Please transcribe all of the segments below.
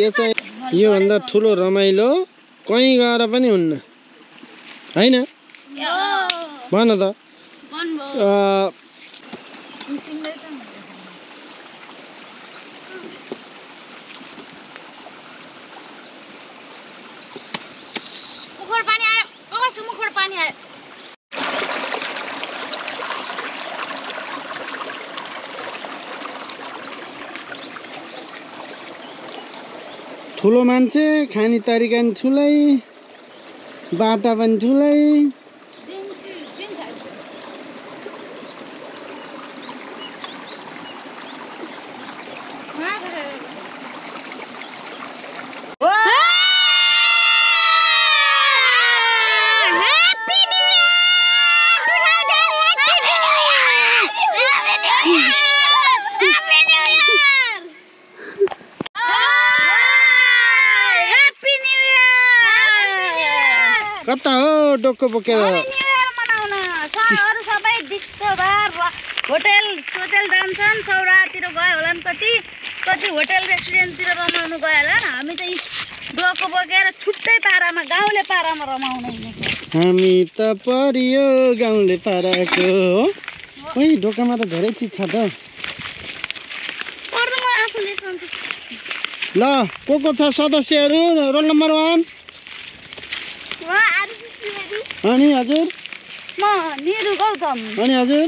यो चाहिँ यो भन्दा ठुलो रमाइलो कहीँ गएर पनि हुन्न हैन भन त ठुलो मान्छे खाने तरिका पनि ठुलै बाटा पनि ठुलै कता हो डोको बोकेर होटल जान्छन् सौरातिर गयो होला नि कति होटल रेस्टुरेन्टतिर रमाउनु गयो होला हामी चाहिँ डोको बोकेर छुट्टै पारामा गाउँले पारामा रमाउने हामी त परियो गाउँले पाराको हो ढोकामा त धेरै चिज छ त ल को छ सदस्यहरू रोल नम्बर 1 अनि हजुर म निरु गौतम अनि हजुर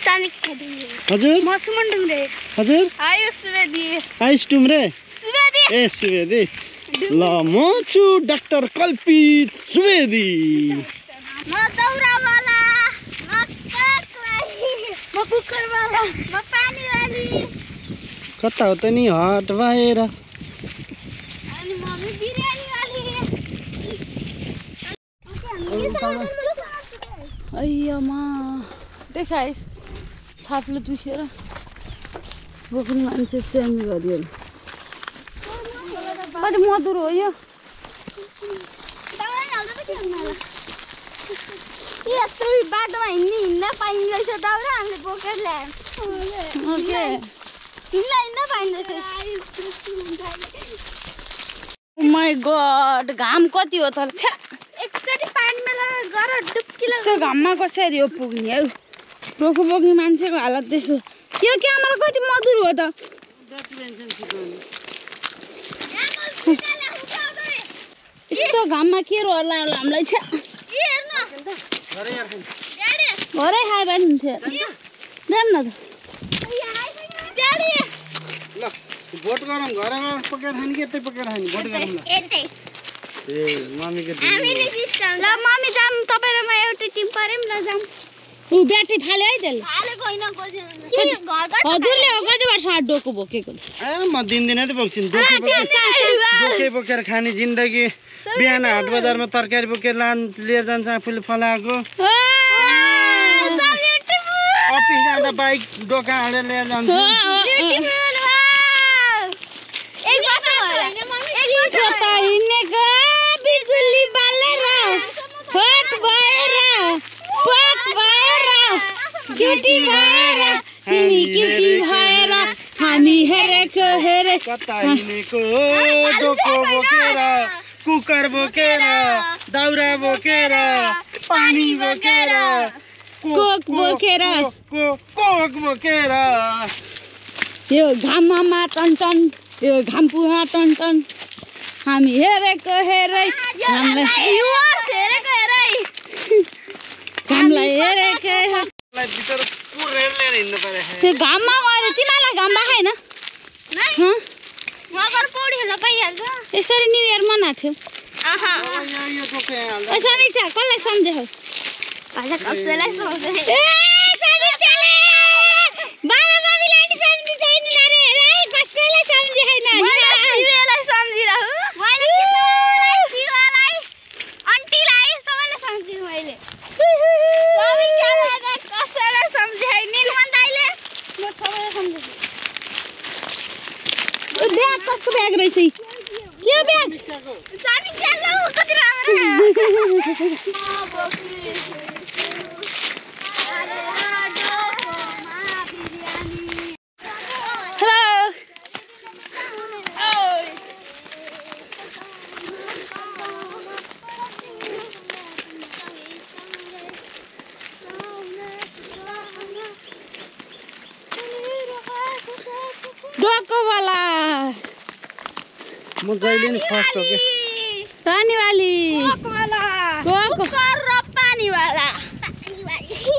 समीक्षा दिदी हजुर म सुमन डुम्रे हजुर आयुष सुवेदी आयुष डुम्रे सुवेदी ए सुवेदी ल म छु डाक्टर कल्पित सुवेदी म दौरावाला म काकवाली म कुकरवाला म पानीवाली कता हो त नि हट भएर अनि मम्मी बिरयानीवाली अय्यमा देखाइस थाप्लो दुखेर बोक्नु मान्छे चेन्ज गरियो कति मधुर हो यो यत्रो बाटोमा हिँड्न पाइँदो रहेछ दाउरा हामीले बोकेर ल्यायौँ ओके हिँड्न पाइँदो रहेछ माई गड घाम कति हो त एकचोटि पानीमा गएर डुब्की लाग्छ त्यो घाममा कसरी हो पुग्ने हौ डोको बोक्ने मान्छेको हालत त्यस्तो यो क्यामेरा कति मधुर हो त यस्तो घाममा के होला हामीलाई छ घरै खायो भने हुन्थ्यो जान न त ल भोट गरौँ घर पकेर खाने कि यतै पकेर खाने भोट गरौँ ल ए मम्मीको ल मम्मी जाम तपाईँ र म एउटै टिम पऱ्यौँ ल जाम ऊ ब्याट्री फाल्यो है त्यसले हजुरले हो कति वर्ष डोको बोकेको ए म दिनदिनै त बोक्छु डोके बोकेर खाने जिन्दगी बिहान हाट बजारमा तरकारी बोकेर लिएर जान्छ आफूले फलाएको अफिस जाँदा बाइक डोका हालेर लिएर जान्छ बिजुली बालेर फट भएर क्युटी भएर तिमी क्युटी भएर हामी हेरेको हेरे कता हिँडेको डोको बोकेर कुकर बोकेर दाउरा बोकेर पानी बोकेर कोक बोकेर कोक बोकेर यो घाममा टन यो घामपुमा टन हामी हेरेको हेरै घामलाई हेरेको त्यो घाममा गएर तिमीलाई घाम देखाएन यसरी न्यु इयर मनाएको थियौ समीक्षा कसलाई सम्झेौ ब्याग कसको ब्याग रहेछ के ब्याग कति राम्रो डोकोवाला म जहिले नि फर्स्ट हो के पानीवाली कुकुर र पानीवाला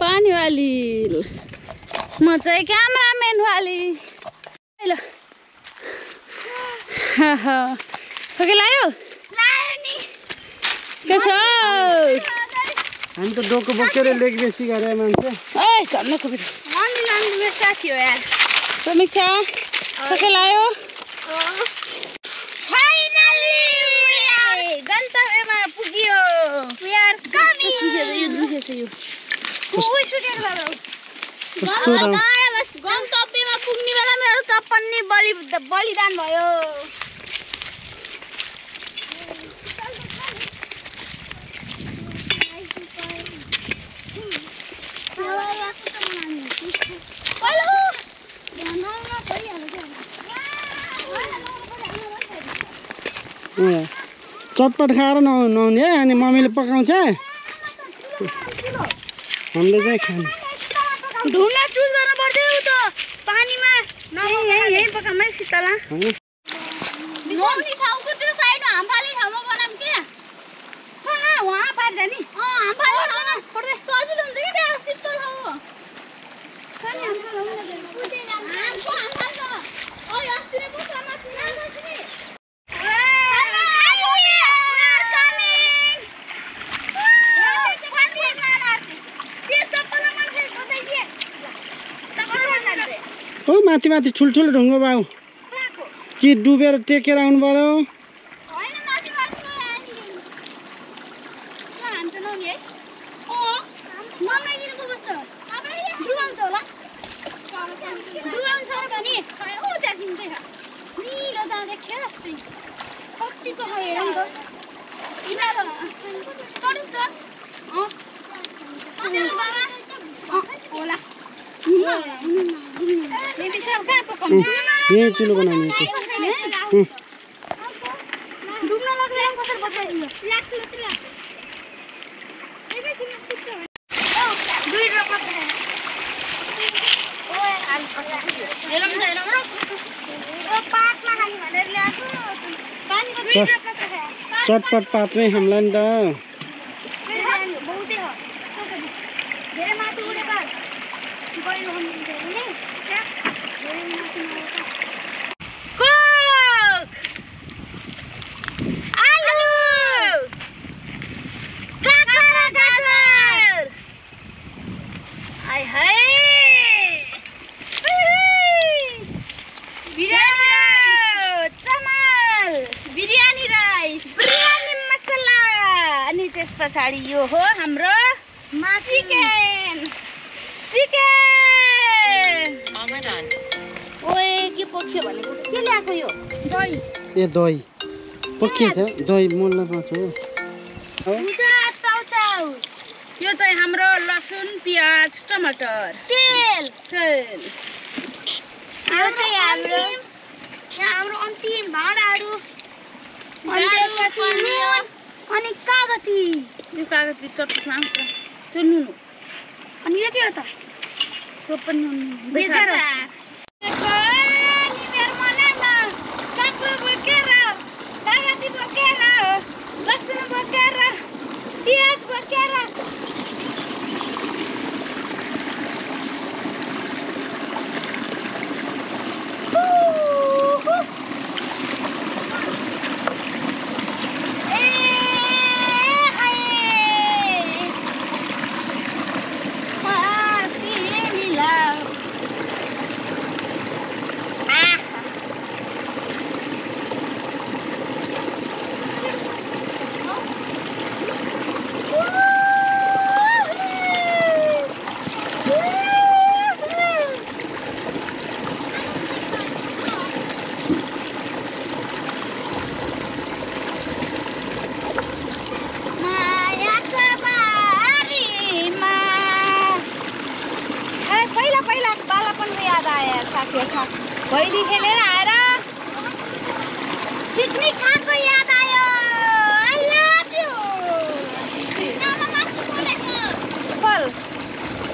पानीवाली म चाहिँ क्यामराम्यान वाली ल के लाग्यो के छ हामी त डोको बोकेर लेक बेसी गरे मान्छे ए झन् खुबी मेरो साथी हो यार समीक्षा के लाग्यो फाइनली गन्तव्यमा पुग्यो We are coming. कस्तो गन्तव्यमा पुग्ने बेला मेरो चप्पल नि बलिदान भयो चटपट खाएर नहुने है अनि मम्मीले पकाउँछ हामीले चाहिँ खाने ढुङ्गा चुज गर्न पर्छ उ त पानीमा यही पकामै शीतला नुहाउने ठाउँको त्यो साइडमा हामफाल्ने ठाउँमा बनाऊँ के वहाँ पार जाने हामफाल्ने ठाउँमा पर्दै सजिलो हुन्छ कि त्यहाँ शीतल ठाउँ हो हामको हामफाल्छ ओइ अस्ति नै पुग्छमा सुने ओ माथि माथि ठुल्ठुलो ढुङ्गो बाउ कि डुबेर टेकेर आउनु पर्यो यही चुलो बनाउने चटपट पातमै हामीलाई नि त पछाडि यो हो हाम्रो चिकन ओए के पोख्यो भनेको के ल्याएको यो दही ए दही पोखिएछ दही मोल्न पाउँछ चाउचाउ यो चाहिँ हाम्रो लसुन प्याज टमाटर तेल तेल यो चाहिँ हाम्रो अन्तिम भाँडाहरू अनि कागती यो कागती चटमा आउँछ त्यो नुन हो अनि यो के हो त त्यो पनि नुन बेसार लसुन बोकेर प्याज बोकेर भैली खेलेर आएर पिकनिक खाएको याद आयो आई लभ यु फल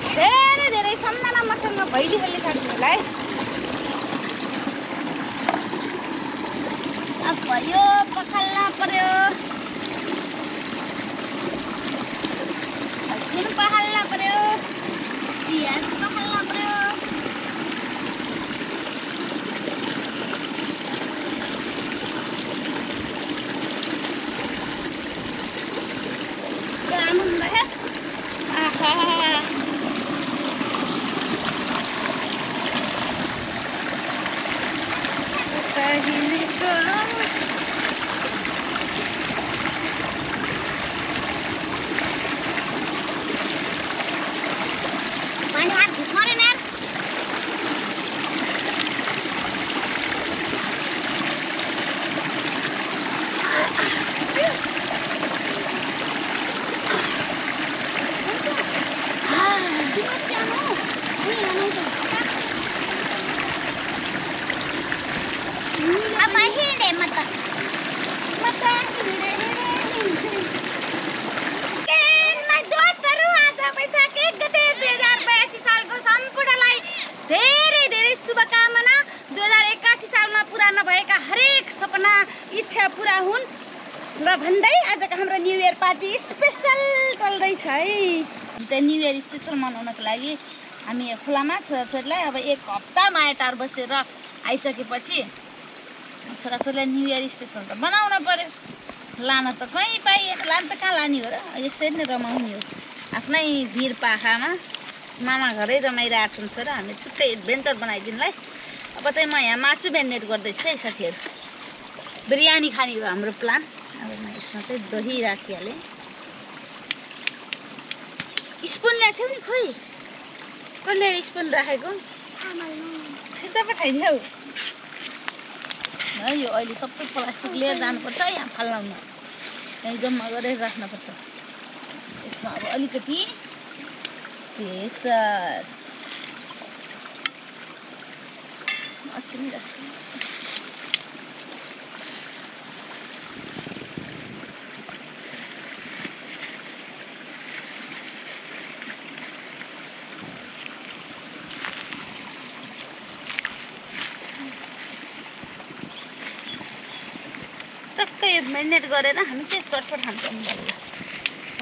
धेरै धेरै सम्झना मसँग भैली खेल्ने साथीहरूलाई भयो पखाल्न पर्यो लसुन पखाल्न पर्यो प्याज पखाल्न पर्यो काम हुँदैन आहा सहिलेको पानी हात घुस्मरे न apa hindi mata शुभकामना 2081 सालमा पुरा नभएका हरेक सपना इच्छा पुरा हुन् र भन्दै आजको हाम्रो न्यू इयर पार्टी स्पेशल चल्दैछ है। त्यो न्यू इयर स्पेसल मनाउनको लागि हामी यहाँ खोलामा छोराछोरीलाई अब 1 हप्ता मायाटार बसेर आइसकेपछि छोराछोरीलाई न्यू इयर स्पेसल त बनाउन पर्यो। लान त कहीँ पाइएन, लान त कहाँ लाने हो र, यसरी नै रमाउने हो। आफ्नै भिर पाखामा मामा घरै रमाइरहेछन् छोरा, हामी छुट्टै एडभेन्चर बनाइदिनुलाई। अब चाहिँ म यहाँ मासु म्यारिनेट गर्दैछु है साथीहरू, बिरयानी खाने हो हाम्रो प्लान। अब म यसमा चाहिँ दही राखिहालेँ। स्पुन ल्याएको थियौ नि, खोइ कसले स्पुन राखेको, फिर्ता पठाइदियो है। यो अहिले सबै प्लास्टिक लिएर जानुपर्छ यहाँ फाल्न, यहाँ जम्मा गरेर राख्नुपर्छ। यसमा अब अलिकति प्रेसर मसिन राख्नु। टक्कै मेरिनेट गरेर हामी चाहिँ चटपट खान्छौँ।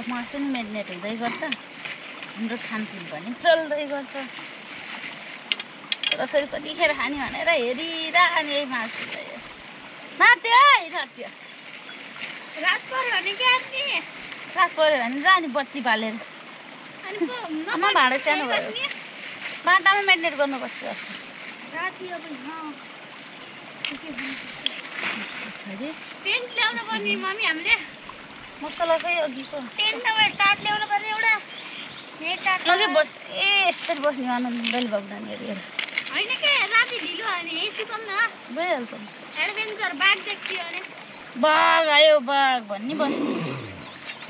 मासु पनि मेरिनेट हुँदै गर्छ, हाम्रो खानपिन पनि चल्दै गर्छ। छोराछोरी कतिखेर खाने भनेर हेरिरहने यही मासु चाहिँ नाच्यो है, नाच्यो। रात पर्यो भने के आत्ने रात पऱ्यो भने जाने बत्ती बालेर। आमा भाँडा सानो भयो, बाटामा मेरिनेट गर्नुपर्छ जस्तो। राति अब अरे टेन्ट ल्याउनु पर्ने मम्मी हामीले। मसलाकै अघिको टेन्ट नभए टाट ल्याउनु पर्ने एउटा। हे टाट अघि बस ए यस्तरी बस्ने आनन्दले बाबु नानीहरू हेर होइन के राति ढिलो भने यही सिकाउँ न। भइहाल्छ। एडभेन्चर बाघ देख्यो भने बाघ आयो बाघ भन्ने बस्ने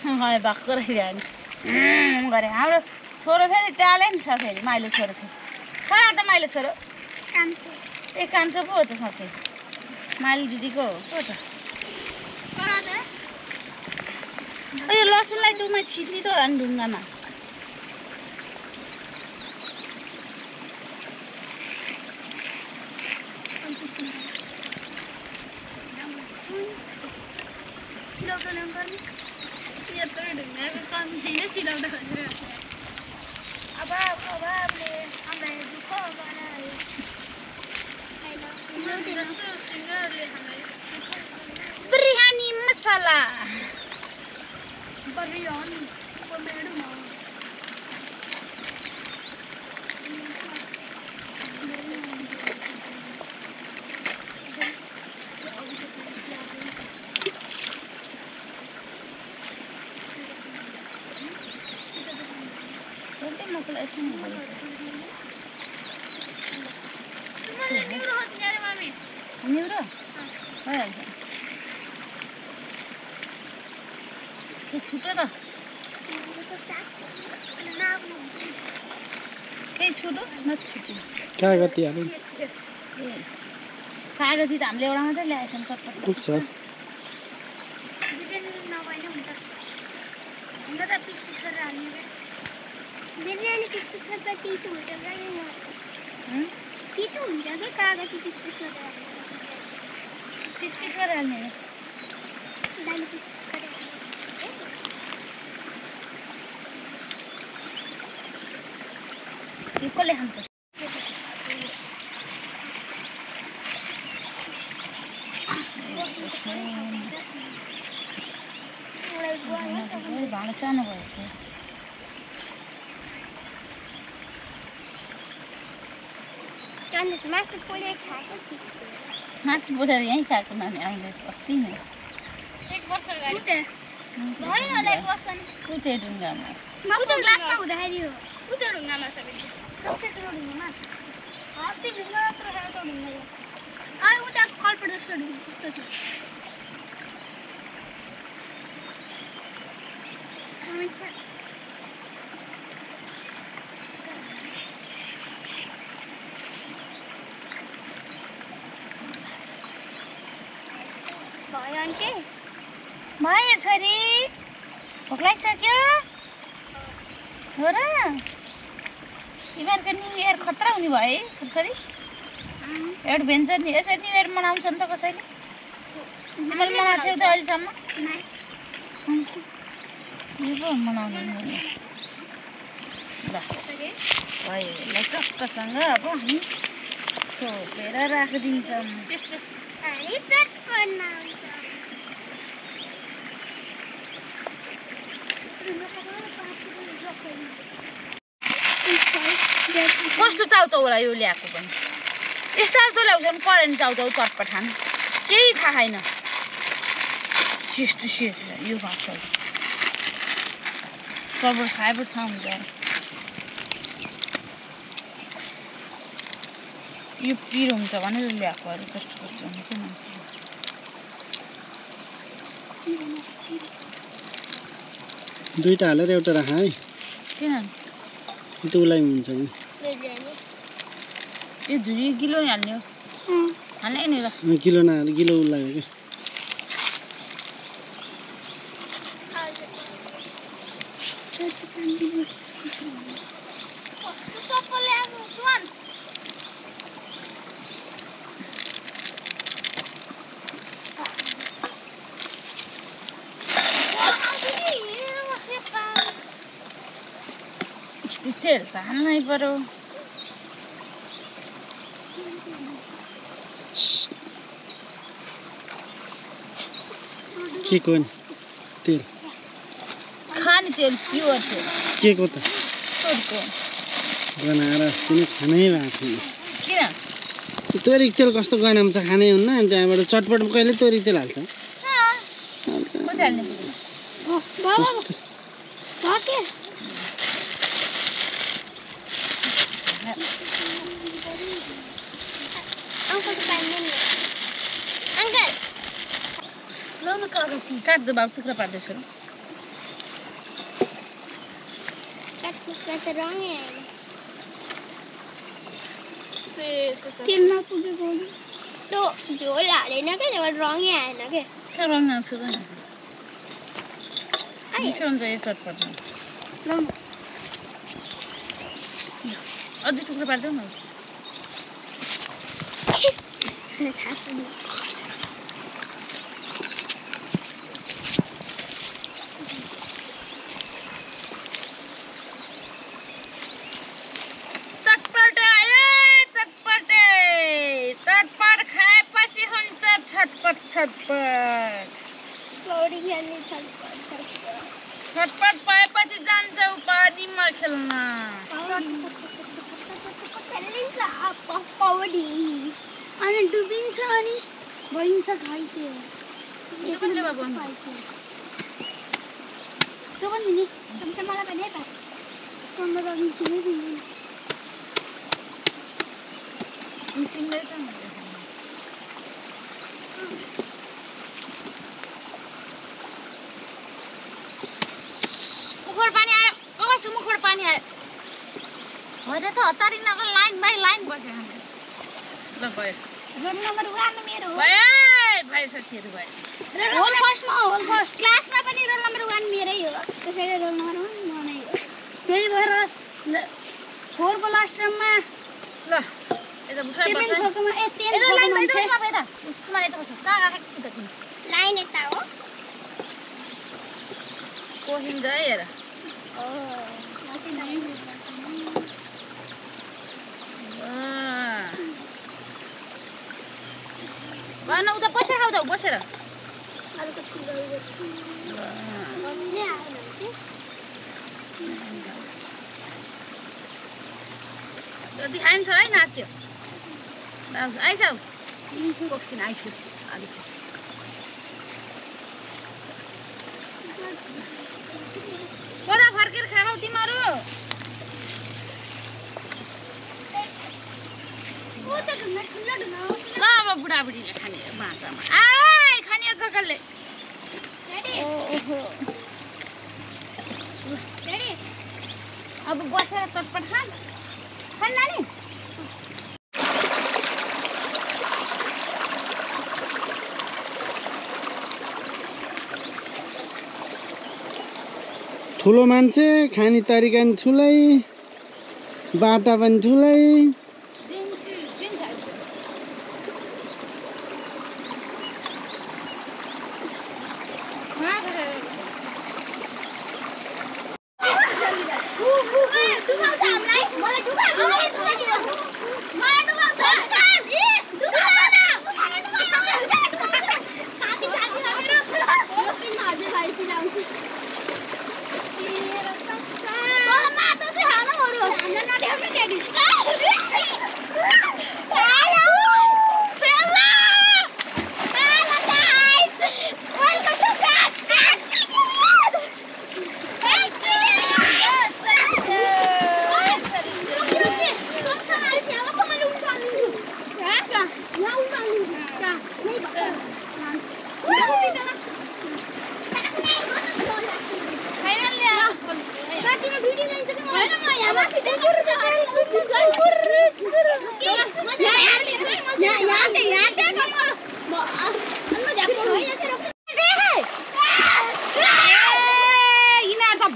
है, बाघ कराइदियो भने गरे। हाम्रो छोरो फेरि ट्यालेन्ट छ, फेरि माइलो छोरो छ। खरा त माइलो छोरो कान्छो ए कान्छो पो हो त साँच्चै, माइलो दिदीको हो पो त। यो लसुनलाई तुमा छिट्ने त होला नि ढुङ्गामा। सिलौटो ल्याउनु पर्ने। यत्रो ढुङ्गाको कम छैन सिलौटो खोजेर। अभावले हामीलाई दुःख बनायो। बिरयानी मसाला सबै मसला यसमा हाल्नु निउरो भइहाल्छ। के छुटो त केही छुटो नछुट्यो। कागती हाल्नु कागती त हामीले एउटा मात्रै ल्याएछौँ, चटपट पुग्छ। बिरयानी पिस पिस गर्दा तितो हुन्छ तितो हुन्छ कि कागती पिस पिस गर्दा पिस पिस गरेर हाल्ने यो कसले खान्छ भाँडा सानो भएछ मासु बोलेर यहीँ खाएको नानी आउँदै अस्ति नै 1 वर्ष अगाडि भएन होला 1 वर्ष नि उतै ढुङ्गामा उता ग्लासमा हुँदाखेरि हो उता ढुङ्गामा छ बेसी सबसे ठुलो ढुङ्गामा हात्ती ढुङ्गा मात्र खाएको ढुङ्गा यो उता कल्पना जस्तो ढुङ्गा जस्तो छ भयो आन्टी भयो छोरी भोक लागिसक्यो हो र तिमीहरूको न्यु इयर खतरा हुने भयो है छोरी एउटा भेन्छ नि यसरी न्यु इयर मनाउँछ नि त कसैले तिमीले मनाएको थियौ त अहिलेसम्म यो पो मनाउने ल भयो यसलाई टक्कसँग अब हामी छोपेर राखिदिन्छौँ अनि चटपट आउँछ कस्तो चाउचाउ होला यो ल्याएको पनि यस्तो चाउचाउ ल्याउँछ भने करेन्ट चाउचाउ चटपट खानु केही थाहा छैन त्यस्तो सेच यो भएको छ चटपट खाएपछि थाहा हुन्छ यो पिरो हुन्छ भनेर ल्याएको अरे कस्तो कस्तो हुन्छ मान्छे दुईटा हालेर एउटा राख है किन त्यो उसलाई हुन्छ नि यो धुरी किलो नि हाल्ने हो हाल्ने नि ल किलो नहाले किलो उसलाई हो क्या तेल त हाल्नै पर्यो के को तेल खाने तेल प्योर तेल के को त तोरीको बनाएर कुनै खानै भएको थिएन किन तोरीको तेल कस्तो गनाम छ खानै हुन्न अनि त्यहाँबाट चटपट कहिले तोरीको तेल हाल्छ कति हाल्ने काट दो बाबु टुक्रा पार्दैछु तेलमा पुगेको त्यो झोल हालेन क्या त्यहाँबाट रङै आएन क्या रङ आउँछ त मिठो हुन्छ यो चटपट अझै टुक्रा पार्दै न छटपट पाएपछि जान्छौ पानीमा खेल्न पौडी अनि डुबिन्छ अनि भइन्छ घाइते त्यो पनि बाबु त्यो पनि नि मलाई पनि है त 15 मिसिनै दिनु मिसिङले त मुखबाट पानी आयो होइन त हतारी नगर लाइन बाई लाइन बस्यो ल भयो रोल नम्बर 1 मेरो हो भयो साथीहरू भयो होल फर्स्ट क्लासमा पनि रोल नम्बर 1 मेरै हो त्यसैले रोल नम्बर 1 म नै हो त्यही भएर 4 को लास्ट टर्ममा ल सिमेन्ट ठोकमा ए तेल ठोकमा मान्छे लाइन यता हो कोहिन्छ है हेर भन उता बसेर खाऊ त बसेर जति खाइन्छ है नाच्यो आइस एकछिन आइसक्यो आलुस कता फर्केर खाऊ तिमीहरू ल अब बुढाबुढीले खाने बाटामा आइ खाने ककलले अब बसेर चटपट खा नानी ठुलो मान्छे खाने तरिका पनि ठुलै बाटा पनि ठुलै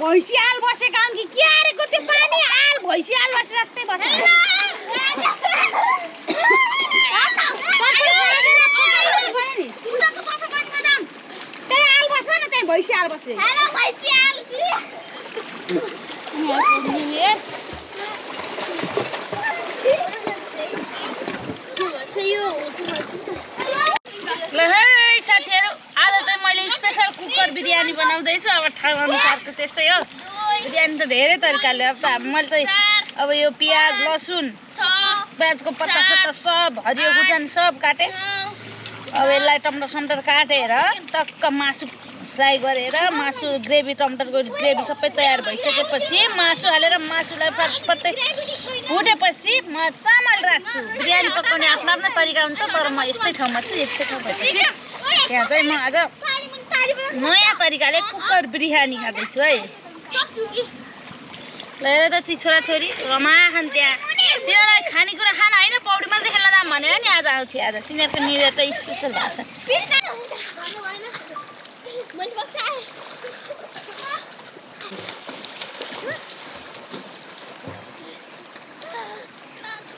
भैँसी आल बसेका हुन् कि के अरेको त्यो पानी आल भैँसी आल बसे जस्तै बस्छ त्यही आल बस्छ न त्यही भैँसी आल बसे ल है साथीहरू आज चाहिँ मैले स्पेसल कुकर बिरयानी बनाउँदैछु अब ठाउँ अनुसारको त्यस्तै हो बिरयानी त धेरै तरिकाले अब त मैले चाहिँ अब यो प्याज लसुन प्याजको पत्ता सत्ता सब हरियो खुर्सानी सब काटेँ अब यसलाई टमाटर समटर काटेर टक्क मासु फ्राई गरेर मासु ग्रेभी टमाटरको ग्रेभी सबै तयार भइसकेपछि मासु हालेर मासुलाई फटफटै फुटेपछि म चामल राख्छु बिरयानी पकाउने आफ्नो आफ्नो तरिका हुन्छ तर म यस्तै ठाउँमा छु यस्तै ठाउँ भएपछि यहाँ चाहिँ म आज नयाँ तरिकाले कुकर बिरयानी खाँदैछु है ल हेर त ती छोराछोरी रमाखान् त्यहाँ तिनीहरूलाई खानेकुरा खान होइन पौडी मात्रै खेल्न जाऊँ भनेर नि आज आउँथ्यो आज तिनीहरूको न्यु इयर त स्पेसल भएको छ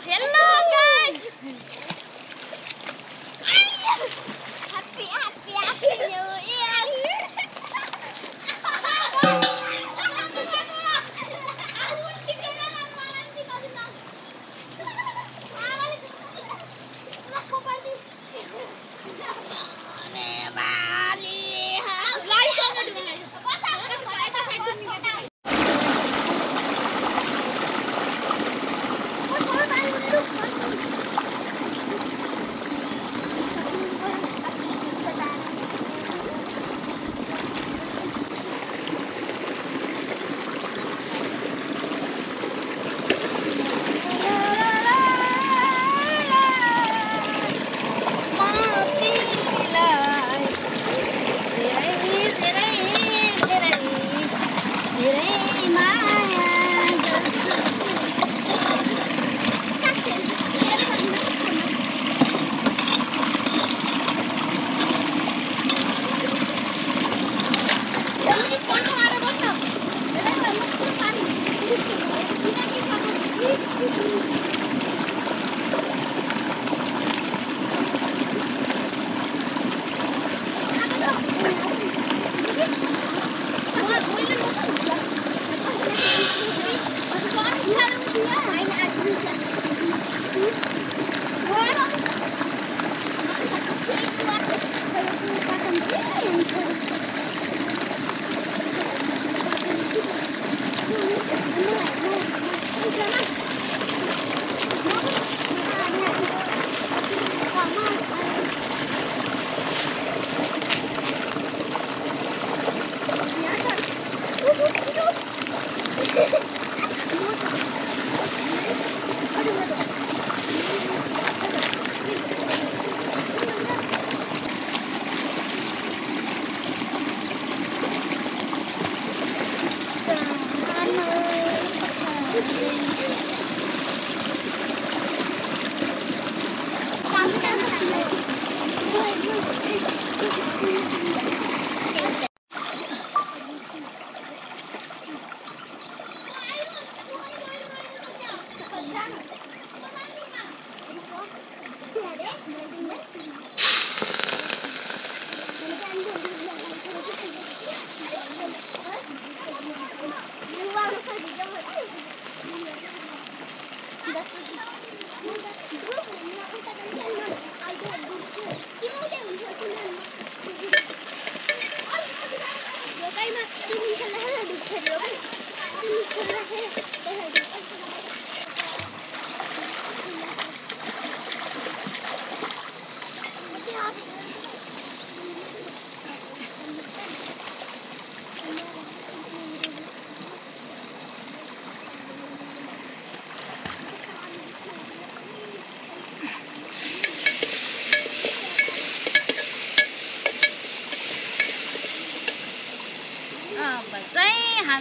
Hello guys. Happy New Year.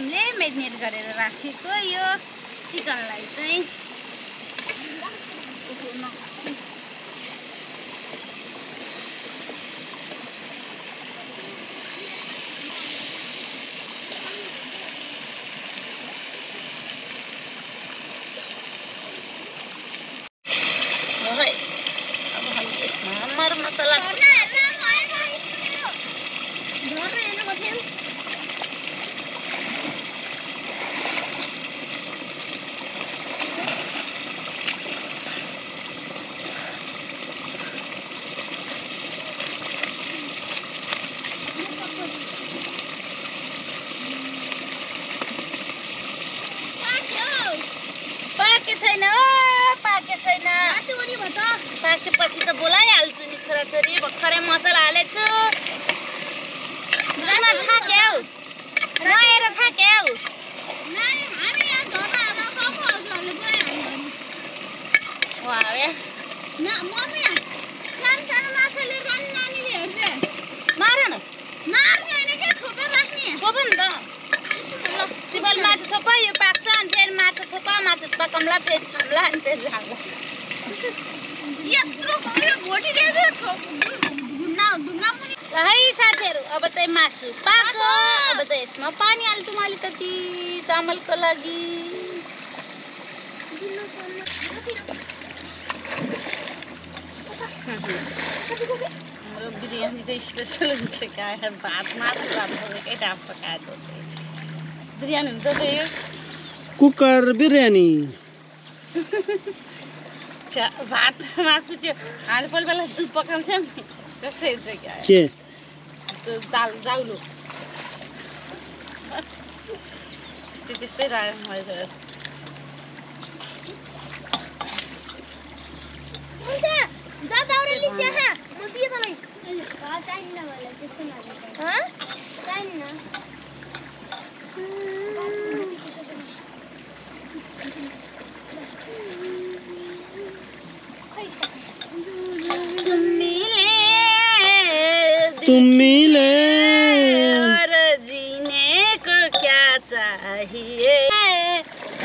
मम्मीले मेरिनेट गरेर राखेको यो चिकनलाई चाहिँ मसला पाकेपछि त बोलाइहाल्छु नि छोराछोरी भर्खरै मसला हालेछु थाक्यौ नआएर थाक्यौ मार न छोप नि त तिमीले माछा छोप यो पाक्छ अनि फेरि माछा छोप माछा पकाउँला फेरि खाउँला अनि फेरि राख्ला है साथीहरू अब चाहिँ मासु पाको अब चाहिँ यसमा पानी हाल्छु म अलिकति चामलको लागि हाम्रो बिरयानी चाहिँ स्पेसल हुन्छ क्या भात मासु भात एकै टाइम पकाएको बिरयानी हुन्छ त यो कुकर बिरयानी भात मासु त्यो हामी पहिला पहिला दुध पकाउँथ्यौँ नि त्यस्तै हुन्छ क्या के त्यो दाल जाउलो त्यस्तै राख्नु मैले तुमीले और जीने को क्या चाहिए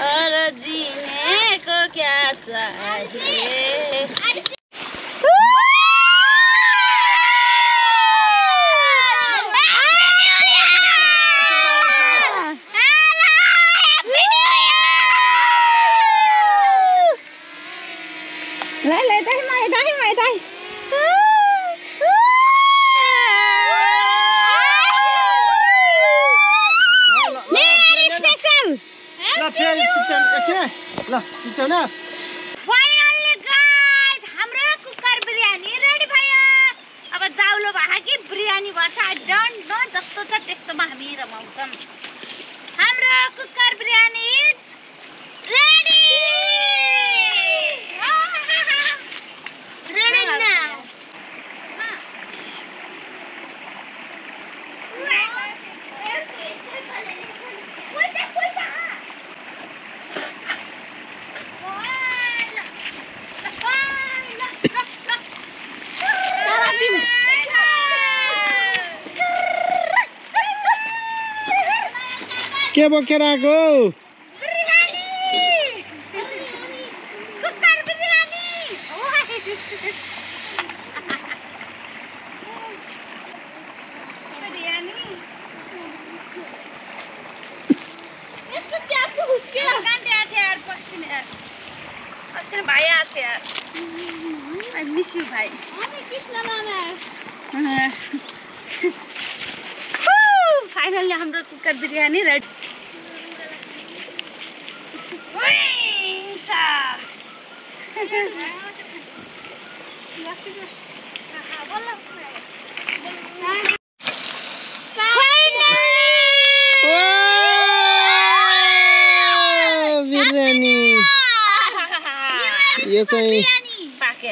और जीने को क्या चाहिए फाइनली गाइस हाम्रो कुकर बिरयानी रेडी भयो अब जाउलो भए कि बिरयानी भन्छ आई डोन्ट नो जस्तो छ त्यस्तोमा हामी रमाउँछौँ हाम्रो cooker biryani is ready ready now के बोकेर आएको भाई आते यार आई मिस यू भाई फाइनली हाम्रो कुकर बिरयानी रेडी बिरयानी यो चाहिँ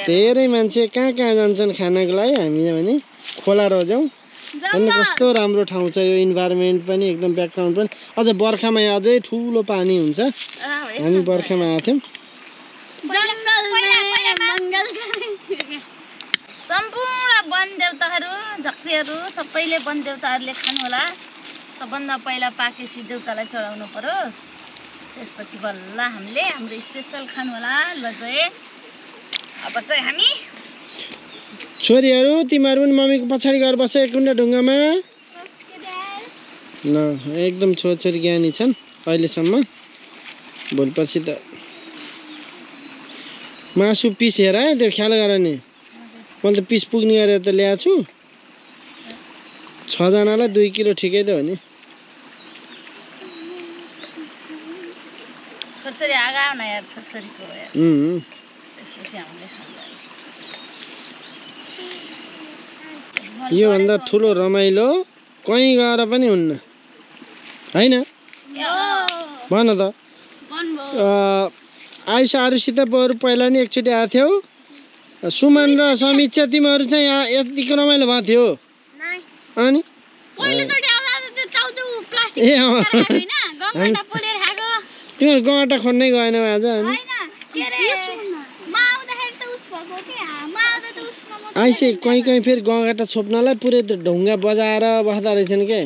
धेरै मान्छे कहाँ कहाँ जान्छन् खानको लागि हामी भने खोला रोजाउँ हेर्नु कस्तो राम्रो ठाउँ छ यो इन्भाइरोमेन्ट पनि एकदम ब्याकग्राउन्ड पनि अझ बर्खामा अझै ठुलो पानी हुन्छ हामी बर्खामा आएको थियौँ सम्पूर्ण वन देवताहरू झक्रीहरू सबैले वन देवताहरूले खानु होला सबभन्दा पहिला पाकेपछि देउतालाई चढाउनु पर्यो त्यसपछि बल्ल हामीले हाम्रो स्पेसल खानु होला ल चाहिँ अब चाहिँ हामी छोरीहरू तिमीहरू पनि मम्मीको पछाडि गएर बस कुण्ड ढुङ्गामा ल एकदम छोरी ज्ञानी छन् अहिलेसम्म भोलिपर्सि त मासु पिस हेर है त्यो ख्याल गर नि मैले त पिस पुग्ने गरेर त ल्याएको छु 6 जनालाई 2 किलो ठिकै त हो नि छोरी आगा न यार छोरीको यार त्यसपछि हामीले यो भन्दा ठुलो रमाइलो कहीँ गएर पनि हुन्न हैन भन त आइसाहरूसित बरु पहिला नि एकचोटि आएको थियौ सुमन र समीक्षा तिमीहरू चाहिँ यहाँ यतिको रमाइलो भएको थियो अनि तिमीहरू गहटा खोज्नै गएन आज अनि आइसे कहीँ फेरि गहटा छोप्नलाई पुरै त ढुङ्गा बजाएर बस्दा रहेछन् के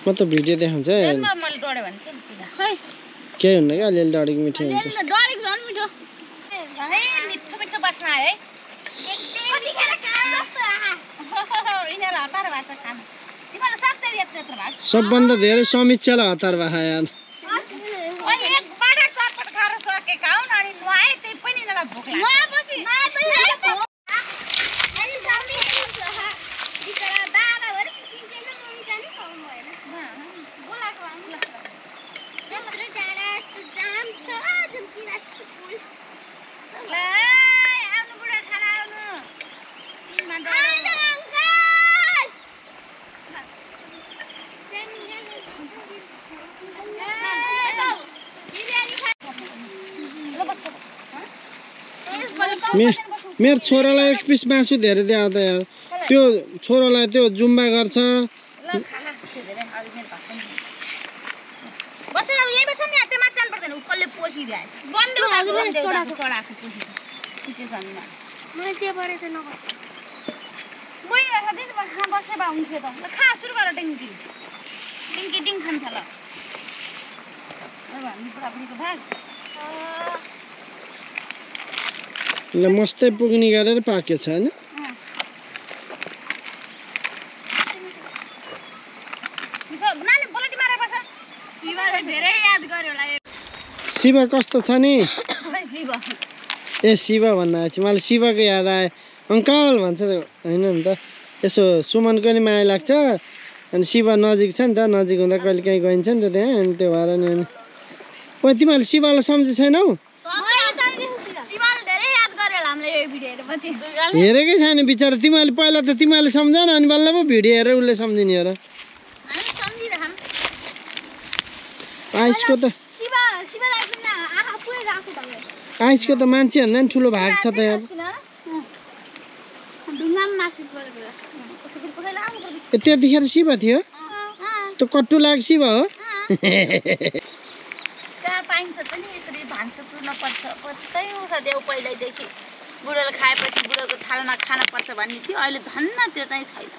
म त भिडियो देखाउँछ केही हुन्न क्या अलिअलि डढेको मिठो हुन्छ मिठो मिठो बस्न है सबभन्दा धेरै समीक्षालाई हतार भए यार मेरो छोरालाई एक पिस मासु धेरै दिए त यार त्यो छोरालाई त्यो जुम्बा गर्छ ल मस्तै पुग्ने गरेर पाकेछ हैन शिव कस्तो छ नि ए शिव भन्न आएछ मलाई शिवको याद आयो अङ्कल भन्छ हैन नि त यसो सुमनको नि माया लाग्छ अनि शिव नजिक छ नि त नजिक हुँदा कहिले काहीँ गइन्छ नि त त्यहाँ अनि त्यो भएर नि अनि ओ तिमीहरूले शिवलाई सम्झे छैनौ हेरेकै छैन बिचरा तिमीहरूले पहिला त तिमीहरूले सम्झान अनि बल्ल पो भिडियो हेरेर उसले सम्झिने हो र आइसको त मान्छे भन्दा नि ठुलो भाग छ त यार त्यतिखेर शिव थियो त्यो कट्टु लाग शिव हो पाइन्छ पनि यसरी भान्सा पुर्न पर्छ पच्दै आउँछ देउ पहिल्यैदेखि बुढोले खाएपछि बुढोको थालमा खान पर्छ भन्ने थियो अहिले धन्न त्यो चाहिँ छैन